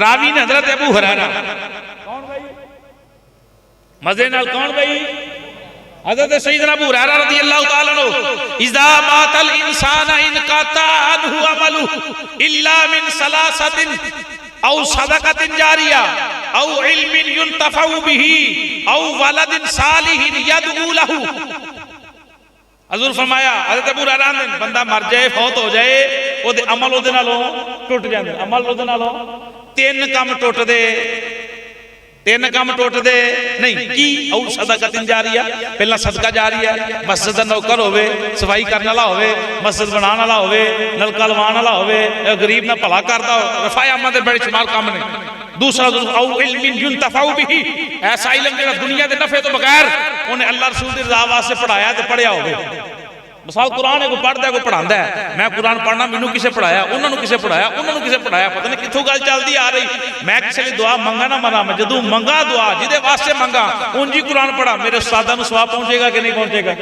रावी ने हजरत अबू हुरैरा मजे नाल कौन भाई हजरत सैयदना अबू हुरैरा रज़ियल्लाहु तआला अन्हु इज़ा मातल इंसान इनकाता अनहु अमलु इल्ला मिन सलासतिन औ सदक़तिन जारिया औ इल्मिन युंतफउ बिही औ वलदिन सालिहिन यदऊ लहू। हजूर फरमाया हजरत अबू हुरैरा ने बंदा मर जाए फौत हो जाए ओदे अमल ओदे नालों टुट जांदे अमल ओदे नालों तीन काम टुटदे नहीं की औ सदक़तिन जारिया पहला सदका जारिया मस्जिद दा नौकर होवे सफाई करने वाला होवे मस्जिद बनाने वाला होवे नलका लवाने वाला होवे गरीब ना भला करदा हो रफाया अम्मा दे बड़े शुमार काम ने। दूसरा औ इल्मिन युंतफउ बिही ऐसा इल्म जेड़ा दुनिया दे नफे तो बगैर उन्हें अल्लाह रसूल दी रज़ा वास्ते पढ़ाया ते पढ़िया होवे। मिसाल कुरान है कोई पढ़ता है कोई पढ़ांदा है मैं कुरान पढ़ना मैनू किसे पढ़ाया उन्होंने किसे पढ़ाया उन्होंने किसे पढ़ाया पता नहीं कितों गल चलती आ रही। मैं किसी लिए दुआ मंगा ना मना मैं जदों मंगा दुआ जिदे वास्ते मंगा उंजी कुरान पढ़ा मेरे उस्तादा नूं सवाब पहुंचेगा कि नहीं पहुंचेगा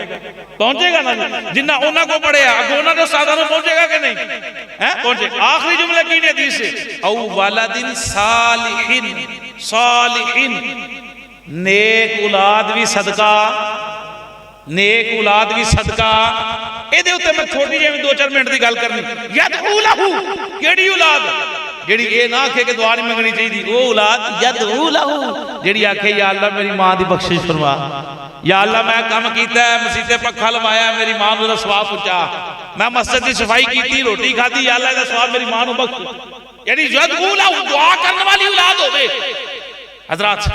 पहुंचेगा ना जिन्ना उन्हां को पढ़िया अगों उन्हां दे उस्तादा नूं पहुंचेगा कि नहीं है पहुंचे। आखिरी जुमले की ने हदीस से औ वालदिन सालिहिन सालिहिन नेक औलाद भी सदका नेक औलाद भी सदका। ਇਹਦੇ ਉੱਤੇ मैं छोटी जी 2-4 मिनट की गल करनी यदऊ लहू केड़ी औलाद जेड़ी ये ना आखे कि दुआ नहीं मंगनी चाहिए वो औलाद यदऊ लहू जेड़ी आखे या अल्लाह मेरी मां की बख्शिश फरमा या अल्लाह मैं काम किया मसीते पक्खा लवाया मेरी मां नूं सवाब पहुंचा मैं मस्जिद की सफाई की रोटी खाधी या अल्लाह दा सवाब मेरी मां नूं बख्श जेड़ी यदऊ लहू दुआ करने वाली औलाद होवे। हजरात